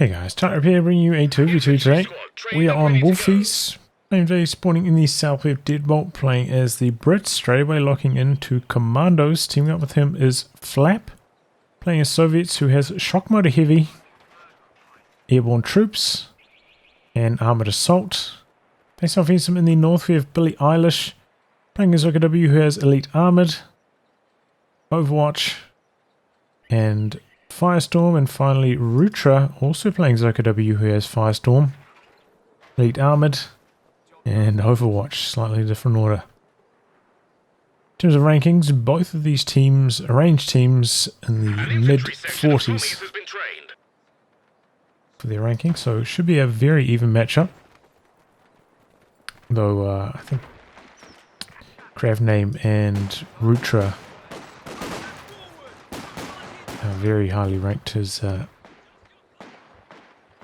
Hey guys, Tyler here bringing you a 2v2 today. We are on Wolfheze. I'm today spawning in the south with Deadbolt, playing as the Brit, straight away locking into Commandos. Teaming up with him is Flap, playing as Soviets, who has Shock Motor Heavy, Airborne Troops, and Armored Assault. Based off him in the north we have Billie Eilish, playing as OKW, who has Elite Armored, Overwatch, and Firestorm, and finally Rutra, also playing OKW, who has Firestorm, Elite Armored, and Overwatch, slightly different order. In terms of rankings, both of these teams, arranged teams, in the mid-40s for their ranking, so it should be a very even matchup. Though I think Creativename and Rutra very highly ranked as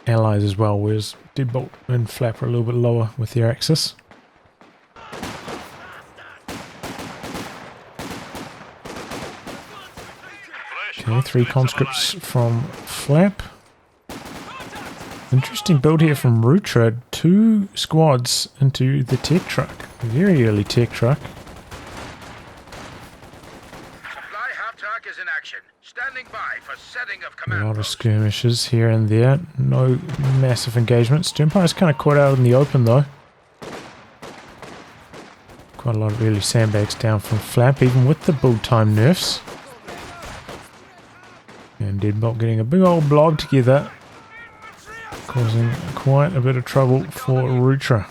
allies as well, whereas Deadbolt and Flap are a little bit lower with their axis. Okay, 3 conscripts from Flap. Interesting build here from Rutra, 2 squads into the tech truck, very early tech truck. A lot of skirmishes here and there, no massive engagements. Empire's kind of caught out in the open though. Quite a lot of early sandbags down from Flap, even with the build time nerfs. And Deadbolt getting a big old blob together, causing quite a bit of trouble for Rutra.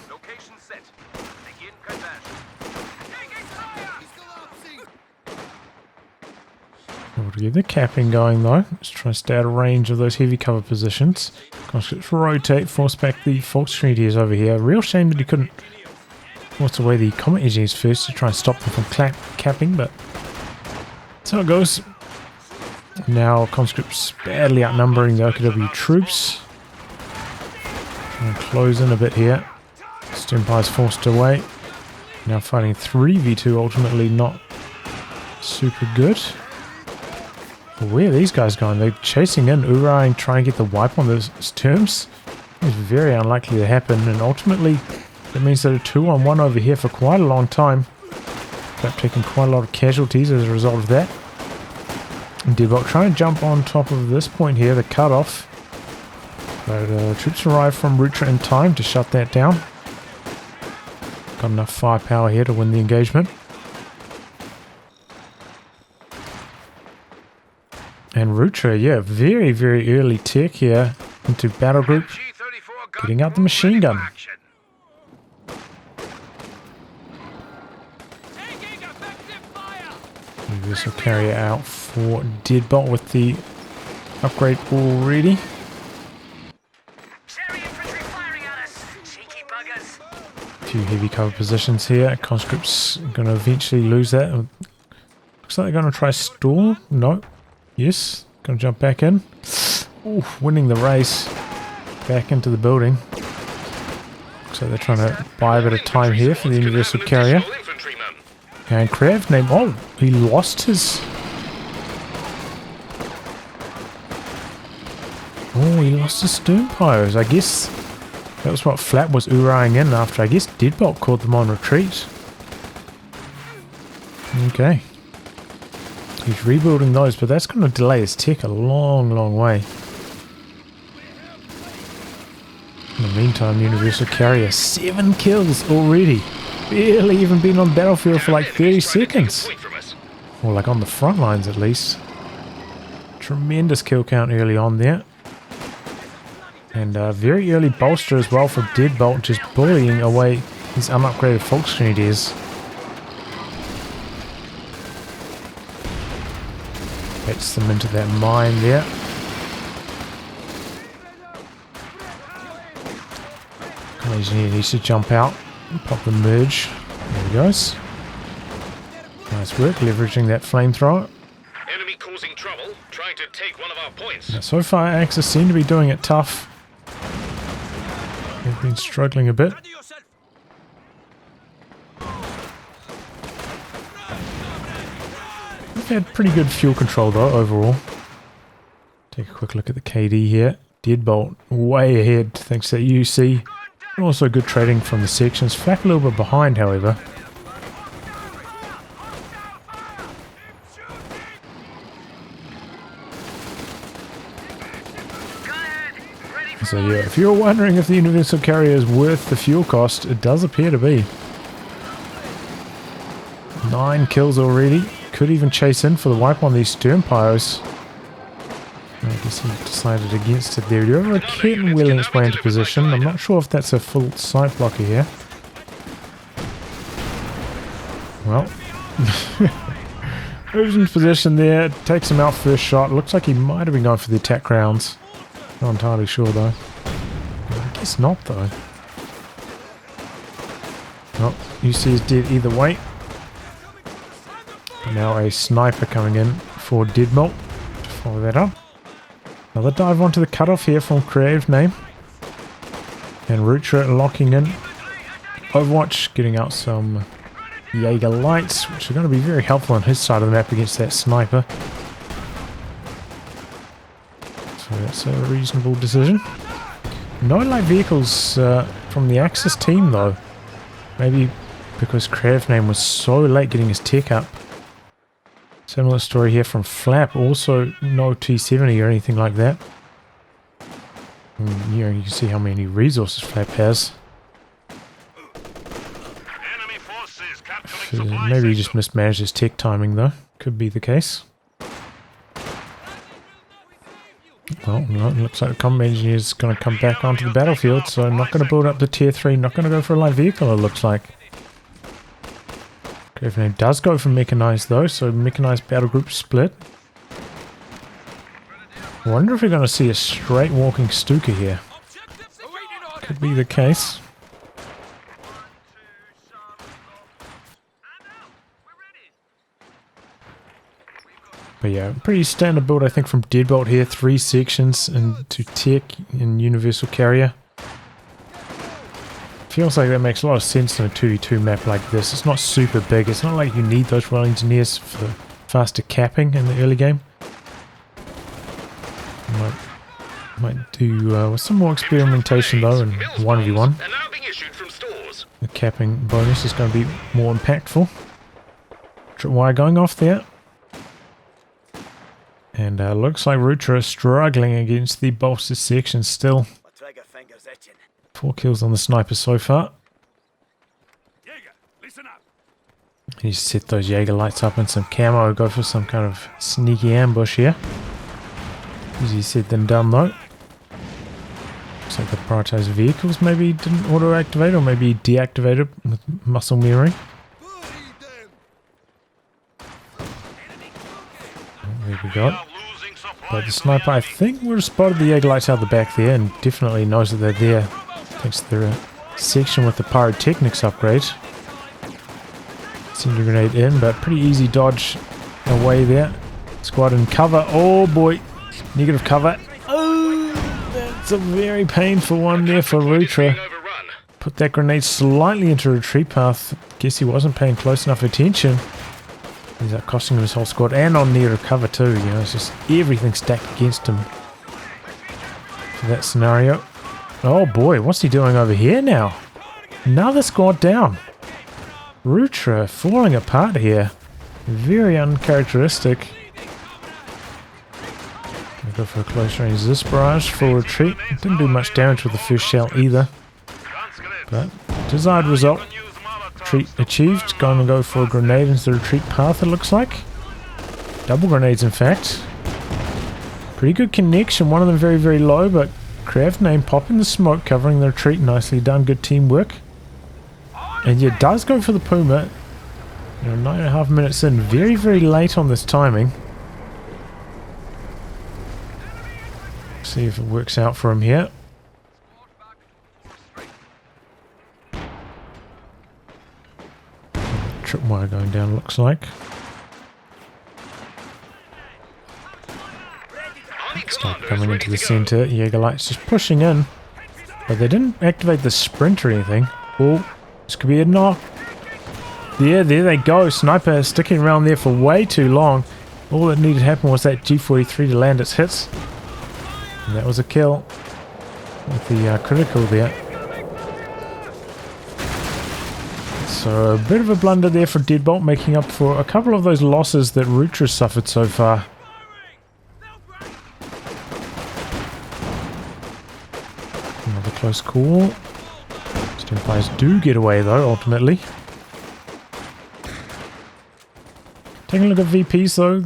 Able to get the capping going though. Let's try to stay out of range of those heavy cover positions. Conscripts rotate, force back the Volksgrenadiers over here. Real shame that he couldn't force away the Comet Engineers first to try and stop them from capping, but that's how it goes. Now conscripts badly outnumbering the OKW troops. Trying to close in a bit here. Empire's forced away. Now fighting 3v2, ultimately not super good. Where are these guys going? They're chasing in, Uraying, trying to get the wipe on those terms. It's very unlikely to happen, and ultimately that means that a 2-on-1 over here for quite a long time. They've taken quite a lot of casualties as a result of that. And Deadbolt trying to jump on top of this point here, the cutoff. But troops arrive from Rutra in time to shut that down. Got enough firepower here to win the engagement. And Rutra, yeah, very, very early tech here into battle group, getting out the machine gun. This will carry it out for Deadbolt with the upgrade already. A few heavy cover positions here. Conscripts are going to eventually lose that. Looks like they're going to try stall. No. Yes, gonna jump back in. Ooh, winning the race. Back into the building. So they're trying to buy a bit of time here for the universal carrier. And Creativename, oh, he lost his... Oh, he lost his stern pyros. I guess that was what Flap was uraying in after. I guess Deadbolt caught them on retreat. Okay. He's rebuilding those, but that's going to delay his tech a long, long way. In the meantime, Universal Carrier, 7 kills already. Barely even been on the battlefield for like 30 seconds. Or like on the front lines at least. Tremendous kill count early on there. And very early bolster as well for Deadbolt, just bullying away his unupgraded Volksgrenadiers. Gets them into that mine there. Engineer needs to jump out and pop the merge. There he goes. Nice work, leveraging that flamethrower. Enemy causing trouble, trying to take one of our points. Now, so far, Axis seem to be doing it tough. They've been struggling a bit. Had pretty good fuel control though overall. Take a quick look at the KD here. Deadbolt way ahead thanks to UC. And also good trading from the sections. Flak a little bit behind, however. So yeah, if you're wondering if the Universal Carrier is worth the fuel cost, it does appear to be. 9 kills already. Could even chase in for the wipe on these stern pyros. I guess he decided against it there. We do have a kitten wheeling its way into position. I'm not sure if that's a full sight blocker here. Well, moves into position there, takes him out first shot. Looks like he might have been going for the attack rounds. Not entirely sure though. I guess not though. Well, UC is dead either way. Now a sniper coming in for Deadbolt to follow that up. Another dive onto the cutoff here from Creativename. And Rutra locking in. Overwatch getting out some Jaeger lights, which are going to be very helpful on his side of the map against that sniper. So that's a reasonable decision. No light vehicles from the Axis team though. Maybe because Creativename was so late getting his tech up. Similar story here from Flap. Also no T70 or anything like that. And here you can see how many resources Flap has. Maybe he just mismanaged his tech timing though. Could be the case. Well, no, it looks like the combat engineer is going to come back onto the battlefield, so I'm not going to build up the tier 3, not going to go for a light vehicle it looks like. Creativename does go for mechanized though, so mechanized battle group split. I wonder if we're going to see a straight walking Stuka here. Could be the case. But yeah, pretty standard build I think from Deadbolt here. 3 sections into tech in Universal Carrier. Feels like that makes a lot of sense in a 2v2 map like this. It's not super big. It's not like you need those Royal Engineers for faster capping in the early game. Might do with some more experimentation though in 1v1. The capping bonus is going to be more impactful. Tripwire going off there. And looks like Rutra is struggling against the bolster section still. 4 kills on the sniper so far. He's set those Jaeger lights up and some camo. Go for some kind of sneaky ambush here. Easier said than done though. Looks like the prioritized vehicles maybe didn't auto-activate or maybe deactivated with muscle memory. There we go. But the sniper, I think, would have spotted the Jaeger lights out the back there and definitely knows that they're there. Thanks to their section with the pyrotechnics upgrade. Send a grenade in, but pretty easy dodge away there. Squad in cover. Oh boy. Negative cover. Oh, that's a very painful one there for Rutra. Put that grenade slightly into a retreat path. Guess he wasn't paying close enough attention. He's costing him his whole squad and on near cover too, you know, it's just everything stacked against him for that scenario. Oh boy, what's he doing over here now? Another squad down. Rutra falling apart here. Very uncharacteristic. We'll go for a close range this barrage for retreat. It didn't do much damage with the first shell either. But desired result. Retreat achieved. Going to go for a grenade into the retreat path it looks like. Double grenades in fact. Pretty good connection. One of them very, very low, but Creativename popping the smoke, covering the retreat. Nicely done. Good teamwork. And yeah, does go for the Puma. You know, 9.5 minutes in. Very, very late on this timing. See if it works out for him here. Tripwire going down looks like. Start coming into the center. Jaeger lights just pushing in. But they didn't activate the sprint or anything. Oh, this could be a knock. Yeah, there they go. Sniper sticking around there for way too long. All that needed to happen was that G43 to land its hits. And that was a kill with the critical there. So a bit of a blunder there for Deadbolt, making up for a couple of those losses that Rutra suffered so far. Another close call. Empires do get away though, ultimately. Taking a look at VPs though,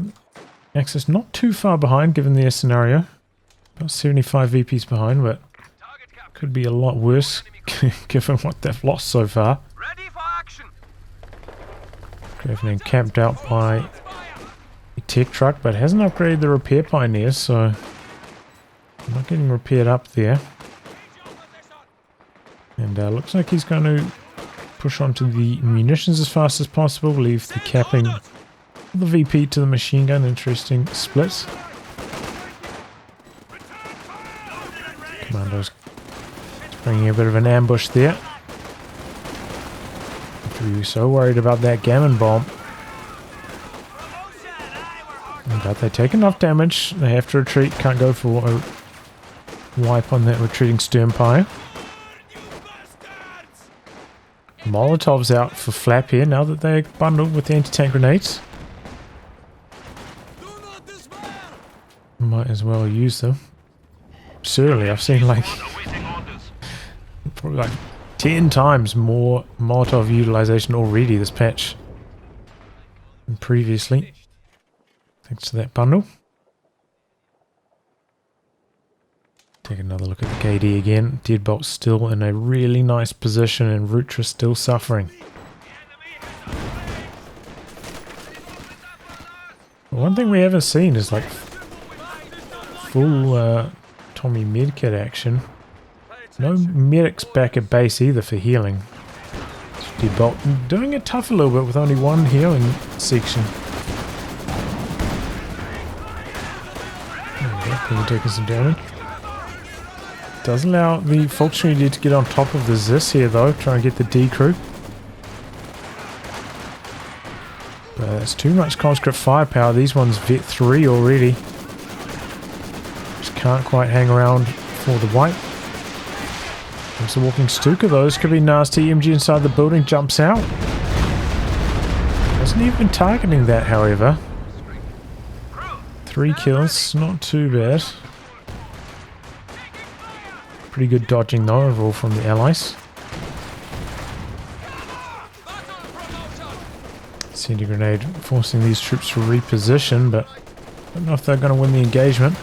Axis not too far behind given their scenario. About 75 VPs behind, but could be a lot worse given what they've lost so far. Creativename camped out by a tech truck, but hasn't upgraded the repair pioneers, so not getting repaired up there. And looks like he's going to push onto the munitions as fast as possible, leave the capping the VP to the machine gun. Interesting split. Commandos bringing a bit of an ambush there. We were so worried about that gammon bomb. But they take enough damage. They have to retreat. Can't go for a wipe on that retreating Sternpire. Molotov's out for Flap here now that they're bundled with the anti-tank grenades. Might as well use them. Certainly, I've seen like probably like 10 times more Molotov utilization already this patch than previously. Thanks to that bundle. Take another look at the KD again. Deadbolt still in a really nice position and Rutra still suffering. One thing we haven't seen is like full Tommy medkit action. No medics back at base either for healing. Deadbolt doing it tough a little bit with only one healing section. There we go, taking some damage. Does allow the Volkswagen to get on top of the Zis here though, try and get the D crew. But it's too much conscript firepower. These ones vet 3 already. Just can't quite hang around for the wipe. There's a walking Stuka though. This could be nasty. MG inside the building jumps out. Wasn't even targeting that, however. 3 kills, not too bad. Pretty good dodging though overall from the allies. Incendiary grenade forcing these troops to reposition, but I don't know if they're going to win the engagement.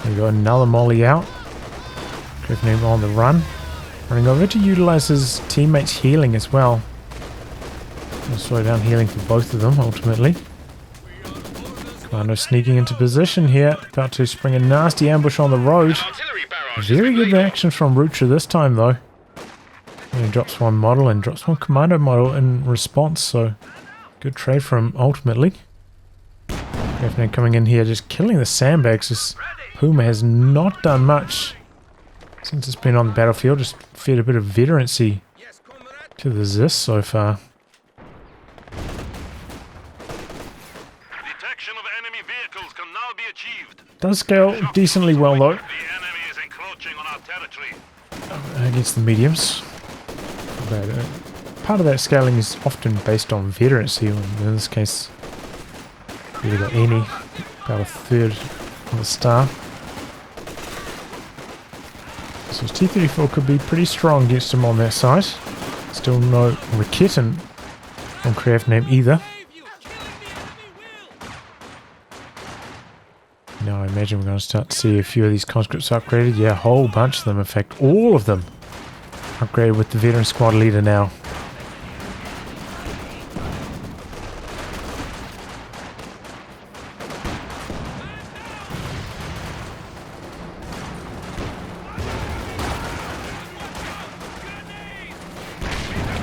There we go, another molly out. Creativename on the run. Running over to utilize his teammates' healing as well. We'll slow down healing for both of them ultimately. Commando sneaking into position here. About to spring a nasty ambush on the road. Very good reaction from Rutra this time though. And he drops one model and drops one commando model in response, so good trade for him ultimately. Creativename coming in here just killing the sandbags. This Puma has not done much since it's been on the battlefield, just fed a bit of veterancy to the Zis so far. Detection of enemy vehicles can now be achieved. Does scale decently well though. The enemy is encroaching on our territory. Against the mediums. But, part of that scaling is often based on veterancy, and in this case, really got any, about a third of the staff. So his T-34 could be pretty strong against him on that side. Still no Raketin on Creativename either. Now I imagine we're going to start to see a few of these conscripts upgraded. Yeah, a whole bunch of them. In fact, all of them upgraded with the veteran squad leader now.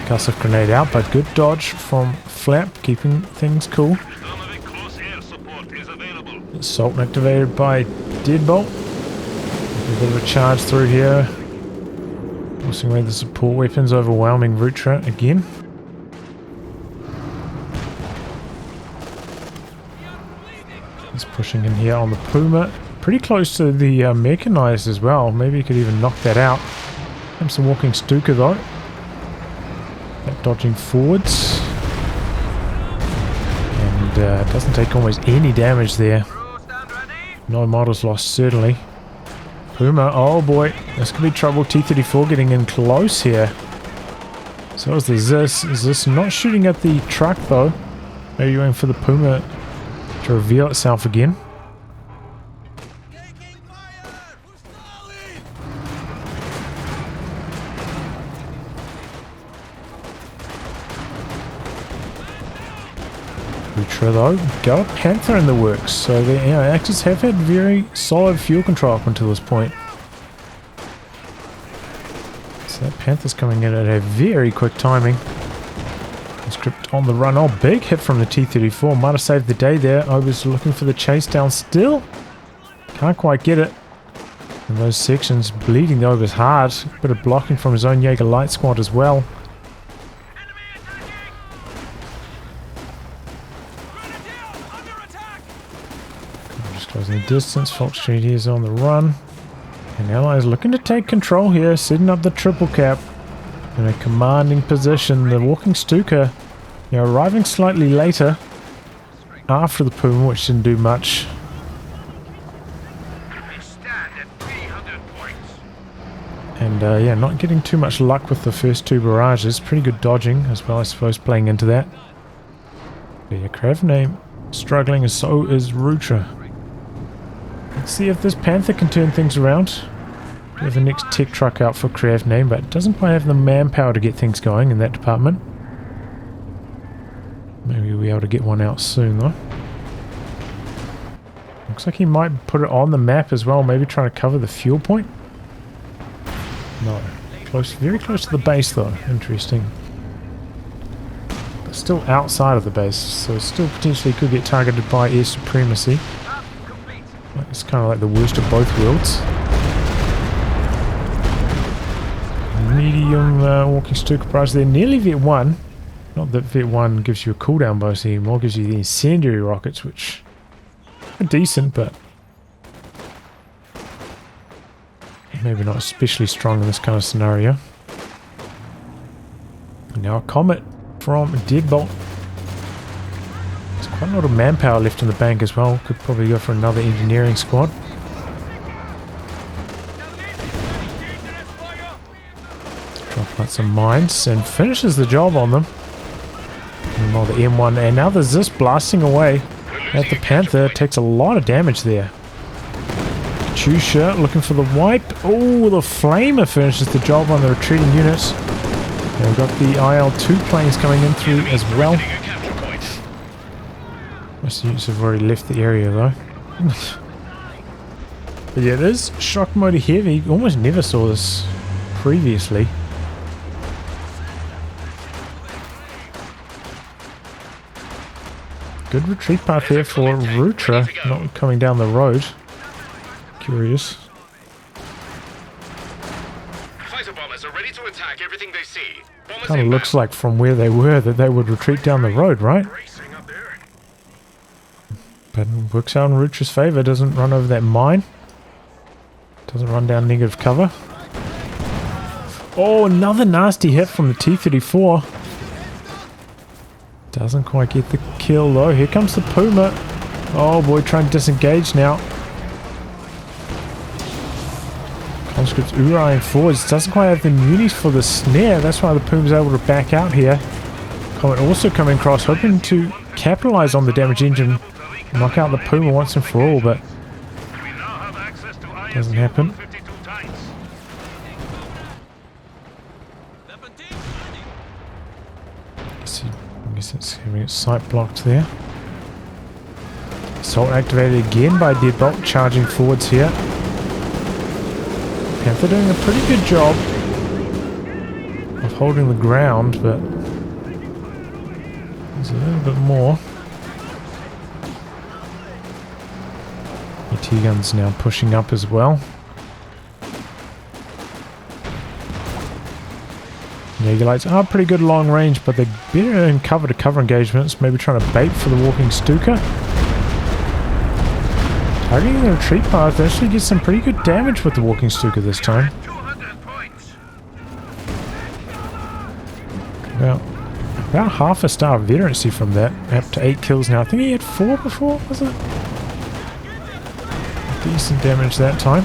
Concussive grenade out, but good dodge from Flap, keeping things cool. Assault activated by Deadbolt. A bit of a charge through here. Forcing away the support weapons, overwhelming Rutra again. He's pushing in here on the Puma. pretty close to the mechanized as well. Maybe he could even knock that out. Comes the walking Stuka though. That dodging forwards. And doesn't take almost any damage there. No models lost certainly. Puma, oh boy, this could be trouble. T-34 getting in close here. So is the Zis. Zis not shooting at the truck though. Maybe waiting for the Puma to reveal itself again. Rutra though, got a Panther in the works, so the actors have had very solid fuel control up until this point. So that Panther's coming in at a very quick timing. Conscript on the run. Oh, big hit from the T-34. Might have saved the day there. I was looking for the chase down still. Can't quite get it. In those sections, bleeding the Ober's hard. Bit of blocking from his own Jaeger Light Squad as well. Just closing the distance. Fox Street is on the run. And Allies looking to take control here. Setting up the triple cap. In a commanding position. The walking Stuka, you know, arriving slightly later after the Puma, which didn't do much. And yeah, not getting too much luck with the first two barrages. Pretty good dodging as well, I suppose, playing into that. But yeah, Creativename struggling, and so is Rutra. Let's see if this Panther can turn things around. We have the next tech truck out for Creativename, but doesn't quite have the manpower to get things going in that department. Maybe we'll be able to get one out soon though. Looks like he might put it on the map as well, maybe trying to cover the fuel point. No, close, very close to the base though, interesting. But still outside of the base, so still potentially could get targeted by air supremacy. It's kind of like the worst of both worlds. Medium walking Stuka price there, nearly Vet 1. Not that Vet 1 gives you a cooldown bonus anymore, gives you the incendiary rockets, which are decent, but maybe not especially strong in this kind of scenario. And now a Comet from Deadbolt. There's quite a lot of manpower left in the bank as well, could probably go for another engineering squad. Drop out some mines and finishes the job on them. And while the M1 and now the Zis blasting away at the Panther, takes a lot of damage there. Katusha looking for the wipe. Oh, the Flamer finishes the job on the retreating units. And we've got the IL-2 planes coming in through as well. Most units have already left the area though. But yeah, it is shock motor heavy. Almost never saw this previously. Good retreat path there for Rutra, not coming down the road. Curious. Fighter bombers are ready to attack everything they see. Kind of looks like from where they were that they would retreat down the road, right? But it works out in Rutra's favour. Doesn't run over that mine. Doesn't run down negative cover. Oh, another nasty hit from the T-34. Doesn't quite get the kill though. Here comes the Puma. Oh boy, trying to disengage now. Conscript's Uraiing forwards. Doesn't quite have the munis for the snare. That's why the Puma's able to back out here. Comet also coming across, hoping to capitalize on the damage engine. Knock out the Puma once and for all, but doesn't happen. I guess it's having its sight blocked there. Assault activated again by Deadbolt, charging forwards here. Panther doing a pretty good job of holding the ground, but there's a little bit more. The T-guns now pushing up as well. Jaeger lights are pretty good long range, but they're better in cover-to-cover engagements. Maybe trying to bait for the walking Stuka. Targeting the retreat path actually gets some pretty good damage with the walking Stuka this time. About half a star of veterancy from that, up to 8 kills now. I think he had 4 before, was it? Decent damage that time.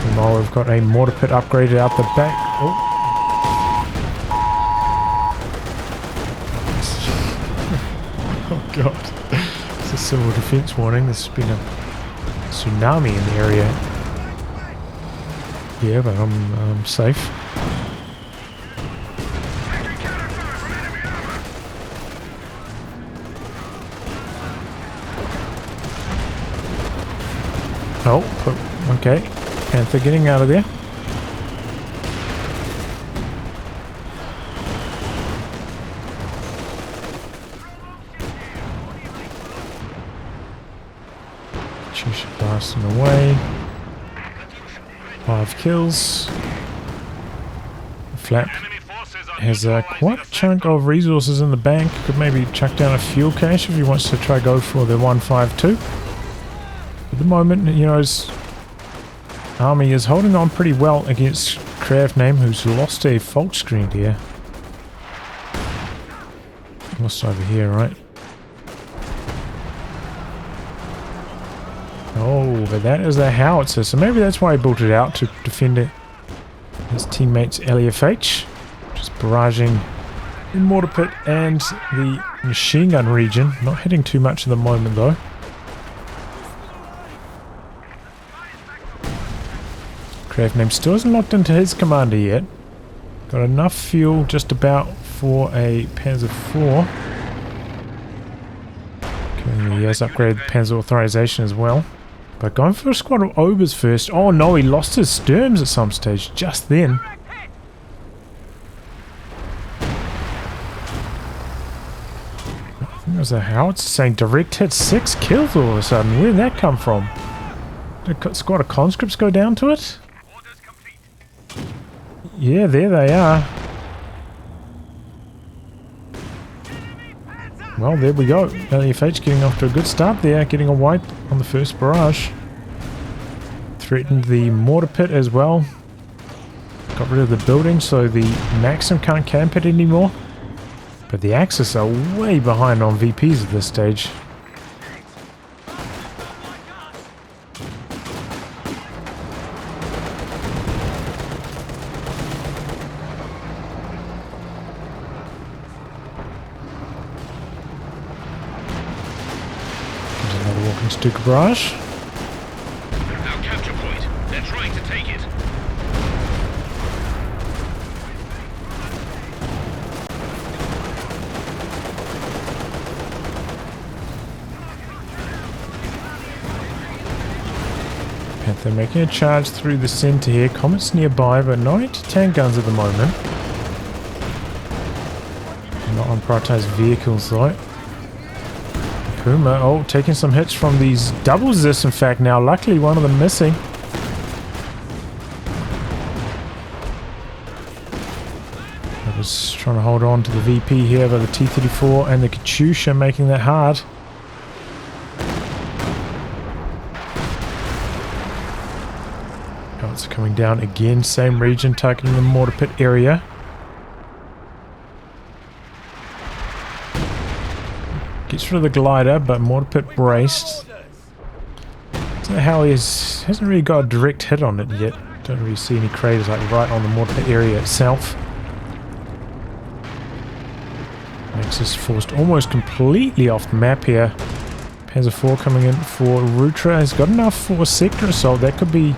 Meanwhile, we've got a mortar pit upgraded out the back. Oh. Oh god. It's a civil defense warning. There's been a tsunami in the area. Yeah, but I'm safe. Oh, okay. Panther getting out of there. Cheshire blasting away. 5 kills. Flap has quite a chunk of resources in the bank. Could maybe chuck down a fuel cache if he wants to try go for the 152. At the moment, you know, his army is holding on pretty well against Creativename, who's lost a fault screen here. Lost over here, right? Oh, but that is a howitzer, so maybe that's why he built it out, to defend it. His teammates LFH, just barraging the mortar pit and the machine gun region. Not hitting too much at the moment though. Creativename still isn't locked into his commander yet. Got enough fuel just about for a Panzer IV. Okay, he has upgraded Panzer authorization as well. But going for a squad of Obers first. Oh no, he lost his Sturms at some stage just then. I think it was a howitzer saying direct hit 6 kills all of a sudden. Where did that come from? Did a squad of conscripts go down to it? Yeah, there they are. Well, there we go. LFH getting off to a good start there, getting a wipe on the first barrage. Threatened the mortar pit as well. Got rid of the building so the Maxim can't camp it anymore. But the Axis are way behind on VPs at this stage. Stuka barrage. Our capture point. They're trying to take it. Panther making a charge through the center here. Comet's nearby, but no anti-tank guns at the moment. Not on prioritized vehicles though. Puma, oh, taking some hits from these doubles this in fact now. Luckily one of them missing. I was trying to hold on to the VP here, but the T-34 and the Katyusha making that hard. Oh, it's coming down again, same region, targeting the mortar pit area. Gets rid of the glider, but mortar pit braced. Don't know how he hasn't really got a direct hit on it yet. Don't really see any craters like right on the mortar pit area itself. Makes us forced almost completely off the map here. Panzer IV coming in for Rutra. Has got enough for a sector assault. That could be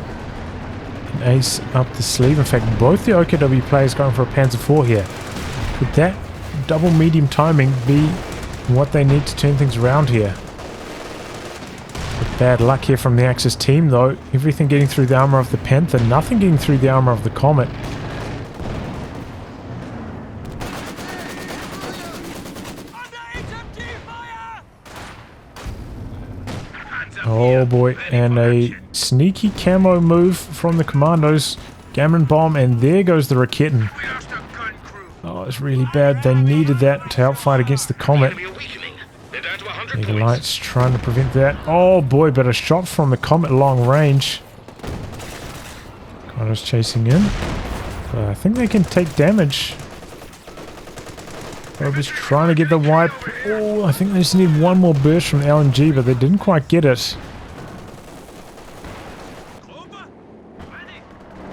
an ace up the sleeve. In fact, both the OKW players going for a Panzer IV here. Could that double medium timing be what they need to turn things around here? But bad luck here from the Axis team though. Everything getting through the armor of the Panther, nothing getting through the armor of the Comet. Oh boy, and a sneaky camo move from the Commandos. Gammon bomb, and there goes the Raketten. Oh, it's really bad. They needed that to help fight against the Comet. They're down to 100 Eagle Light's trying to prevent that. Oh boy, but a shot from the Comet long range. Commandos chasing in. I think they can take damage. Robo's trying to get the wipe. Oh, I think they just need one more burst from LMG, but they didn't quite get it.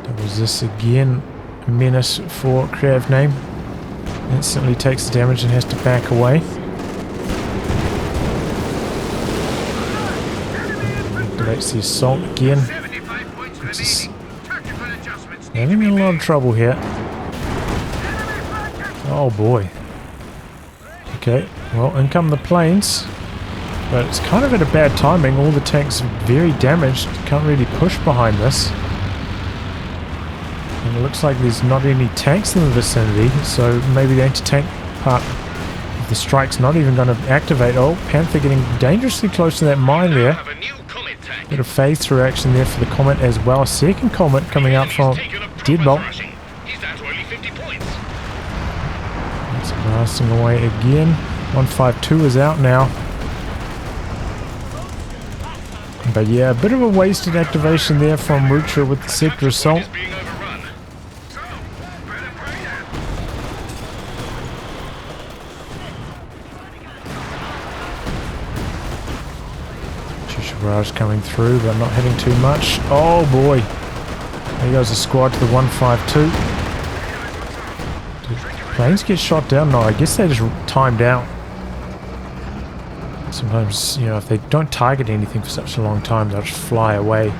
That was this again. A menace for Creativename. Instantly takes the damage and has to back away. Activates the assault again. Just having a lot of trouble here. Oh boy. Okay, well, in come the planes. But it's kind of at a bad timing. All the tanks are very damaged. Can't really push behind this. And it looks like there's not any tanks in the vicinity, so maybe the anti-tank part of the strike's not even going to activate. Oh, Panther getting dangerously close to that mine there. Bit of phase through action there for the Comet as well. Second Comet coming out from Deadbolt. It's blasting away again. 152 is out now. But yeah, a bit of a wasted activation there from Rutra with the Sector Assault. Barrage coming through, but not hitting too much. Oh boy. There goes the squad to the 152. Did planes get shot down? No, I guess they just timed out. Sometimes, you know, if they don't target anything for such a long time, they'll just fly away.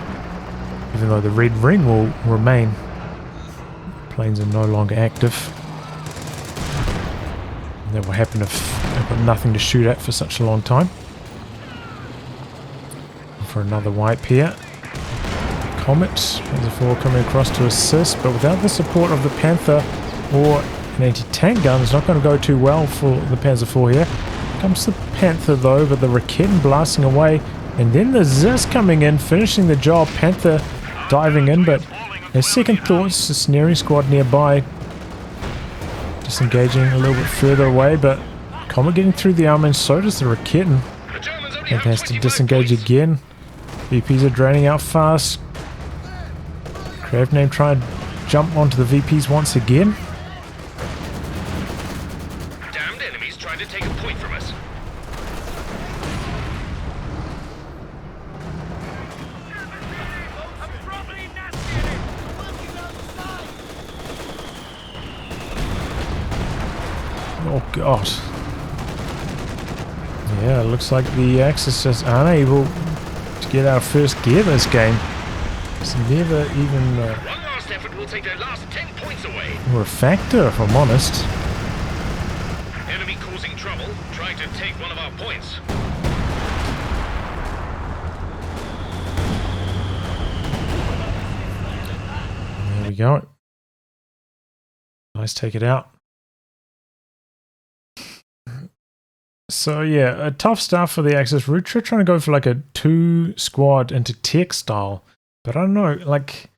Even though the red ring will remain. Planes are no longer active. And that will happen if they've got nothing to shoot at for such a long time. For another wipe here. Comet, Panzer 4 coming across to assist, but without the support of the Panther or an anti-tank gun, it's not going to go too well for the Panzer 4 here. Comes the Panther though, but the Raketten blasting away, and then the Zis coming in, finishing the job. Panther diving in, but there's second thoughts, the snaring squad nearby. Disengaging a little bit further away, but Comet getting through the armor, and so does the Raketten. It has to disengage again. VPs are draining out fast. Creativename trying to jump onto the VPs once again. Damned enemies trying to take a point from us. Oh god. Yeah, it looks like the Axis is unable to get our first gear this game. It's never even One last effort will take their last 10 points away. or a factor, if I'm honest. Enemy causing trouble, trying to take one of our points. There we go. Nice, take it out. So yeah, a tough start for the Axis. Rutra trying to go for like a 2 squad into tech style. But I don't know, like,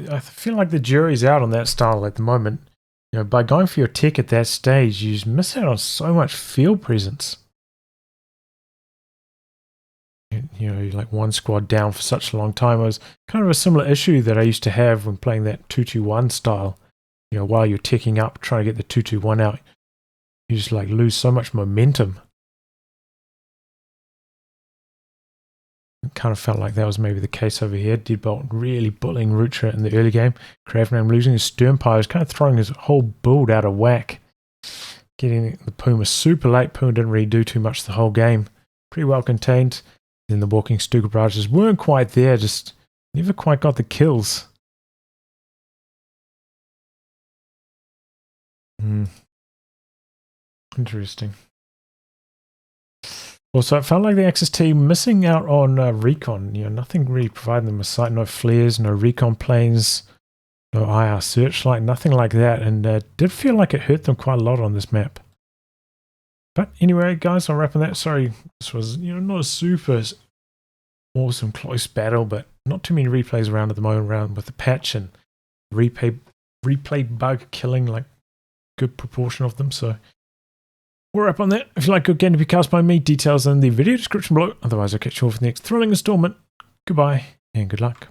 I feel like the jury's out on that style at the moment. You know, by going for your tech at that stage, you just miss out on so much field presence. You know, like one squad down for such a long time. It was kind of a similar issue that I used to have when playing that 2-2-1 style. You know, while you're teching up, trying to get the 2-2-1 out, you just like lose so much momentum. It kind of felt like that was maybe the case over here. Deadbolt really bullying Rutra in the early game. Creativename losing his stern power, is kind of throwing his whole build out of whack. Getting the Puma super late. Puma didn't really do too much the whole game. Pretty well contained. Then the walking Stuka barrages weren't quite there, just never quite got the kills. Interesting. Also, it felt like the Axis team missing out on recon. You know, nothing really providing them a sight. No flares, no recon planes, no IR searchlight, nothing like that. And did feel like it hurt them quite a lot on this map. But anyway, guys, I'll wrap on that. Sorry, this was, you know, not a super awesome close battle, but not too many replays around at the moment, around with the patch and replay bug killing like good proportion of them. So we're up on that. If you like good game to be cast by me, details in the video description below. Otherwise, I'll catch you all for the next thrilling installment. Goodbye and good luck.